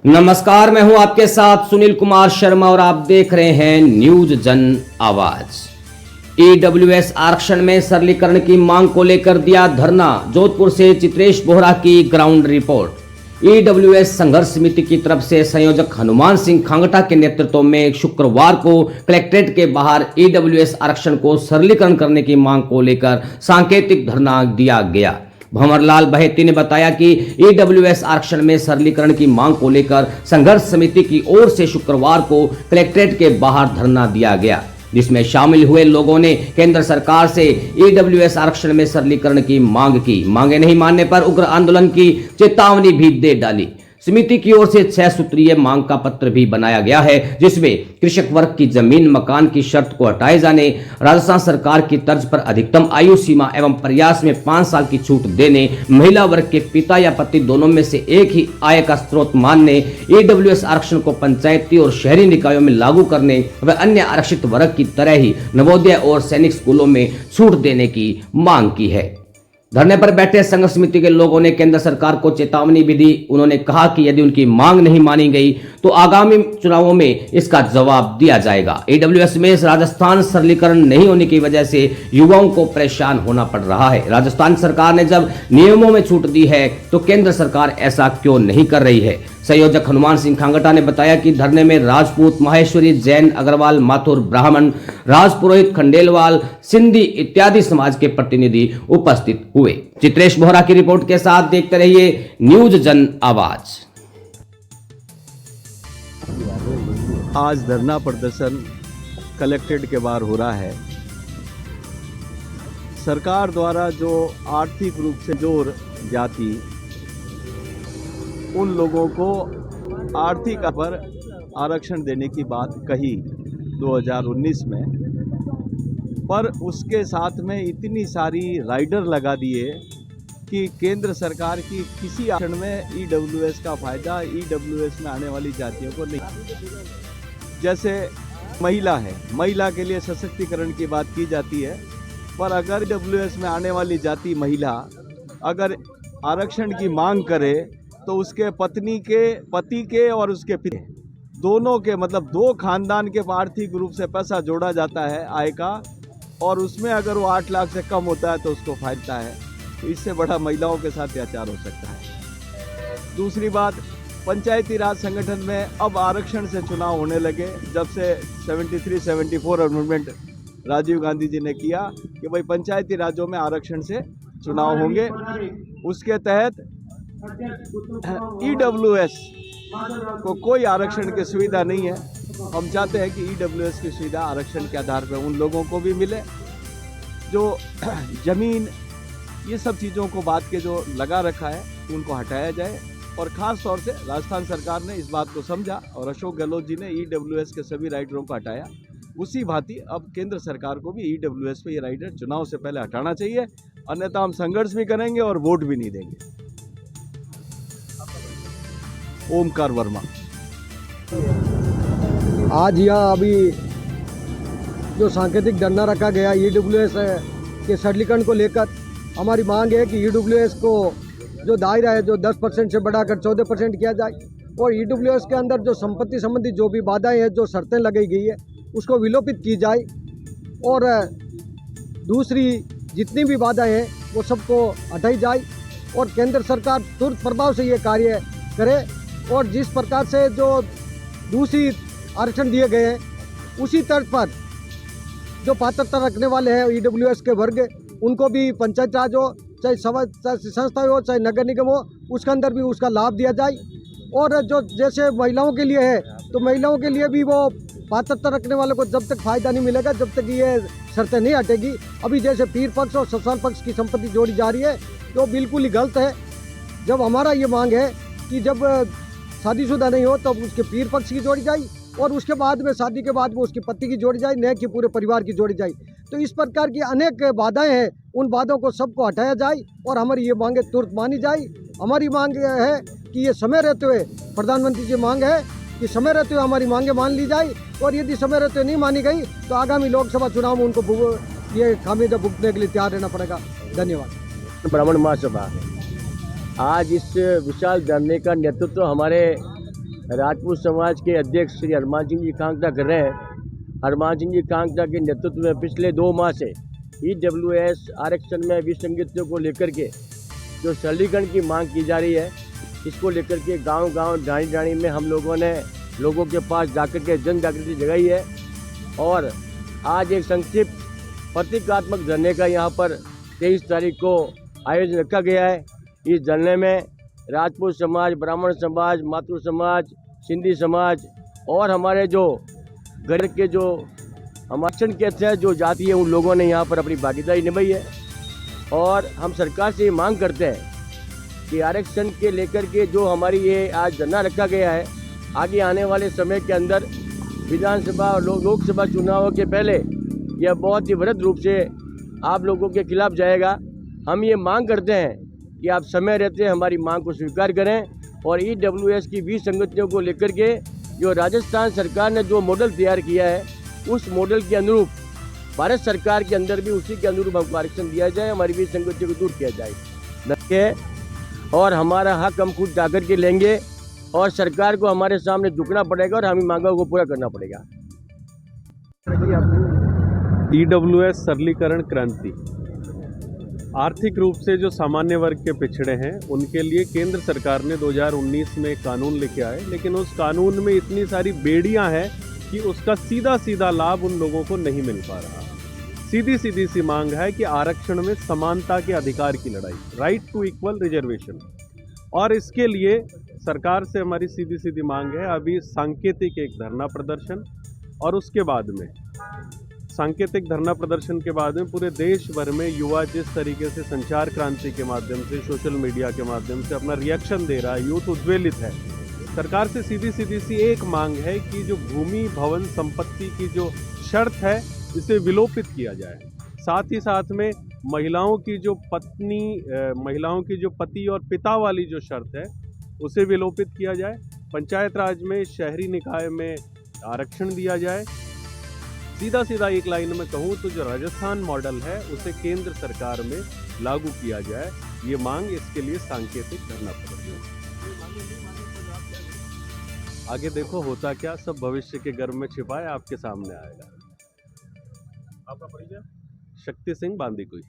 नमस्कार, मैं हूं आपके साथ सुनील कुमार शर्मा और आप देख रहे हैं न्यूज जन आवाज। ईडब्ल्यूएस आरक्षण में सरलीकरण की मांग को लेकर दिया धरना। जोधपुर से चित्रेश बोहरा की ग्राउंड रिपोर्ट। ईडब्ल्यूएस संघर्ष समिति की तरफ से संयोजक हनुमान सिंह खांगटा के नेतृत्व में शुक्रवार को कलेक्ट्रेट के बाहर ईडब्ल्यूएस आरक्षण को सरलीकरण करने की मांग को लेकर सांकेतिक धरना दिया गया। भंवरलाल बहेती ने बताया कि ईडब्ल्यूएस आरक्षण में सरलीकरण की मांग को लेकर संघर्ष समिति की ओर से शुक्रवार को कलेक्ट्रेट के बाहर धरना दिया गया, जिसमें शामिल हुए लोगों ने केंद्र सरकार से ईडब्ल्यूएस आरक्षण में सरलीकरण की मांग की। मांगे नहीं मानने पर उग्र आंदोलन की चेतावनी भी दे डाली। समिति की ओर से 6 सूत्रीय मांग का पत्र भी बनाया गया है, जिसमें कृषक वर्ग की जमीन मकान की शर्त को हटाए जाने, राजस्थान सरकार की तर्ज पर अधिकतम आयु सीमा एवं प्रयास में 5 साल की छूट देने, महिला वर्ग के पिता या पति दोनों में से एक ही आय का स्रोत मानने, ईडब्ल्यूएस आरक्षण को पंचायती और शहरी निकायों में लागू करने व अन्य आरक्षित वर्ग की तरह ही नवोदय और सैनिक स्कूलों में छूट देने की मांग की है। धरने पर बैठे संघर्ष समिति के लोगों ने केंद्र सरकार को चेतावनी भी दी। उन्होंने कहा कि यदि उनकी मांग नहीं मानी गई तो आगामी चुनावों में इसका जवाब दिया जाएगा। ईडब्ल्यूएस में राजस्थान सरलीकरण नहीं होने की वजह से युवाओं को परेशान होना पड़ रहा है। राजस्थान सरकार ने जब नियमों में छूट दी है तो केंद्र सरकार ऐसा क्यों नहीं कर रही है। संयोजक हनुमान सिंह खांगटा ने बताया कि धरने में राजपूत, माहेश्वरी, जैन, अग्रवाल, माथुर, ब्राह्मण, राजपुरोहित, खंडेलवाल, सिंधी इत्यादि समाज के प्रतिनिधि उपस्थित हुए। चित्रेश बोहरा की रिपोर्ट के साथ देखते रहिए न्यूज जन आवाज। आज धरना प्रदर्शन कलेक्ट्रेट के बाहर हो रहा है। सरकार द्वारा जो आर्थिक रूप से जोर जाति उन लोगों को आर्थिक पर आरक्षण देने की बात कही 2019 में, पर उसके साथ में इतनी सारी राइडर लगा दिए कि केंद्र सरकार की किसी आरक्षण में ईडब्ल्यूएस का फायदा ईडब्ल्यूएस में आने वाली जातियों को नहीं। जैसे महिला है, महिला के लिए सशक्तिकरण की बात की जाती है, पर अगर ईडब्ल्यूएस में आने वाली जाति महिला अगर आरक्षण की मांग करे तो उसके पत्नी के पति के और उसके पिता दोनों के मतलब 2 खानदान के आर्थिक रूप से पैसा जोड़ा जाता है आय का, और उसमें अगर वो 8 लाख से कम होता है तो उसको फायदा है। तो इससे बड़ा महिलाओं के साथ अत्याचार हो सकता है। दूसरी बात, पंचायती राज संगठन में अब आरक्षण से चुनाव होने लगे। जब से 73-74 अमेंडमेंट राजीव गांधी जी ने किया कि भाई पंचायती राजों में आरक्षण से चुनाव होंगे, उसके तहत ईडब्ल्यूएस को कोई आरक्षण की सुविधा नहीं है। हम चाहते हैं कि ईडब्ल्यूएस की सुविधा आरक्षण के आधार पर उन लोगों को भी मिले जो जमीन ये सब चीज़ों को बात के जो लगा रखा है उनको हटाया जाए। और ख़ास तौर से राजस्थान सरकार ने इस बात को समझा और अशोक गहलोत जी ने ईडब्ल्यूएस के सभी राइडरों को हटाया। उसी भांति अब केंद्र सरकार को भी ईडब्ल्यूएस पे ये राइडर चुनाव से पहले हटाना चाहिए, अन्यथा हम संघर्ष भी करेंगे और वोट भी नहीं देंगे। ओमकार वर्मा। आज यहाँ अभी जो सांकेतिक धरना रखा गया ईडब्ल्यूएस के सरलीकरण को लेकर, हमारी मांग है कि ईडब्ल्यूएस को जो दायरा है जो 10% से बढ़ाकर 14% किया जाए, और ईडब्ल्यूएस के अंदर जो संपत्ति संबंधी जो भी बाधाएं हैं, जो शर्तें लगाई गई है, उसको विलोपित की जाए, और दूसरी जितनी भी बाधाएं हैं वो सबको हटाई जाए, और केंद्र सरकार तुरंत प्रभाव से ये कार्य करे। और जिस प्रकार से जो दूसरी आरक्षण दिए गए हैं उसी तर्ज पर जो पात्रता रखने वाले हैं ईडब्ल्यूएस के वर्ग, उनको भी पंचायत राज हो, चाहे संस्था हो, चाहे नगर निगम हो, उसके अंदर भी उसका लाभ दिया जाए। और जो जैसे महिलाओं के लिए है तो महिलाओं के लिए भी वो पात्रता रखने वालों को जब तक फायदा नहीं मिलेगा जब तक ये शर्तें नहीं हटेगी। अभी जैसे पीर पक्ष और ससुराल पक्ष की संपत्ति जोड़ी जा रही है तो बिल्कुल ही गलत है। जब हमारा ये मांग है कि जब शादीशुदा नहीं हो तब उसके पीर पक्ष की जोड़ी जाए, और उसके बाद में शादी के बाद वो उसकी पति की जोड़ी जाए, न कि पूरे परिवार की जोड़ी जाए। तो इस प्रकार की अनेक बाधाएं हैं, उन बाधाओं को सबको हटाया जाए और हमारी ये मांगे तुरंत मानी जाए। हमारी मांग है कि ये समय रहते हुए, प्रधानमंत्री जी मांग है कि समय रहते हुए हमारी मांगे मान ली जाए, और यदि समय रहते हुए नहीं मानी गई तो आगामी लोकसभा चुनाव में उनको ये खामियाजा भुगतने के लिए तैयार रहना पड़ेगा। धन्यवाद। ब्राह्मण महासभा आज इस विशाल धरने का नेतृत्व हमारे राजपूत समाज के अध्यक्ष श्री हरमान सिंह जी कांगड़ा कर रहे हैं। हरमान सिंह जी कांगड़ा के नेतृत्व में पिछले 2 माह से EWS आरक्षण में विसंगतियों को लेकर के जो सरलीकरण की मांग की जा रही है, इसको लेकर के गांव-गांव, ढाणी-ढाणी में हम लोगों ने लोगों के पास जाकर के जन जागृति जगाई है और आज एक संक्षिप्त प्रतीकात्मक धरने का यहाँ पर 23 तारीख को आयोजन रखा गया है। इस धरने में राजपूत समाज, ब्राह्मण समाज, मातृ समाज, सिंधी समाज और हमारे जो घर के जो आरक्षण के तहत जो जाति है उन लोगों ने यहाँ पर अपनी भागीदारी निभाई है। और हम सरकार से ये मांग करते हैं कि आरक्षण के लेकर के जो हमारी ये आज धरना रखा गया है, आगे आने वाले समय के अंदर विधानसभा और लोकसभा चुनावों के पहले यह बहुत ही वृहद रूप से आप लोगों के खिलाफ जाएगा। हम ये मांग करते हैं कि आप समय रहते हमारी मांग को स्वीकार करें और EWS की 20 संगठनों को लेकर के जो राजस्थान सरकार ने जो मॉडल तैयार किया है, उस मॉडल के अनुरूप भारत सरकार के अंदर भी उसी के अनुरूप हमको आरक्षण दिया जाए, हमारी 20 संगठनों को दूर किया जाए और हमारा हक हम खुद जाकर के लेंगे और सरकार को हमारे सामने झुकना पड़ेगा और हमें मांगों को पूरा करना पड़ेगा। EWS सरलीकरण क्रांति आर्थिक रूप से जो सामान्य वर्ग के पिछड़े हैं उनके लिए केंद्र सरकार ने 2019 में कानून लेके आए, लेकिन उस कानून में इतनी सारी बेड़ियां हैं कि उसका सीधा सीधा लाभ उन लोगों को नहीं मिल पा रहा। सीधी सीधी सी मांग है कि आरक्षण में समानता के अधिकार की लड़ाई, राइट टू इक्वल रिजर्वेशन, और इसके लिए सरकार से हमारी सीधी सीधी मांग है अभी सांकेतिक एक धरना प्रदर्शन और उसके बाद में सांकेतिक धरना प्रदर्शन के बाद में पूरे देश भर में युवा जिस तरीके से संचार क्रांति के माध्यम से, सोशल मीडिया के माध्यम से अपना रिएक्शन दे रहा है, यूथ उद्वेलित है। सरकार से सीधी सीधी सी एक मांग है कि जो भूमि भवन संपत्ति की जो शर्त है इसे विलोपित किया जाए। साथ ही साथ में महिलाओं की जो पति और पिता वाली जो शर्त है उसे विलोपित किया जाए। पंचायत राज में, शहरी निकाय में आरक्षण दिया जाए। सीधा सीधा एक लाइन में कहूँ तो जो राजस्थान मॉडल है उसे केंद्र सरकार में लागू किया जाए, ये मांग, इसके लिए सांकेतिक धरना प्रदर्शन। आगे देखो होता क्या, सब भविष्य के गर्भ में छिपा है, आपके सामने आएगा। आपका परिचय? शक्ति सिंह बांदीकुई।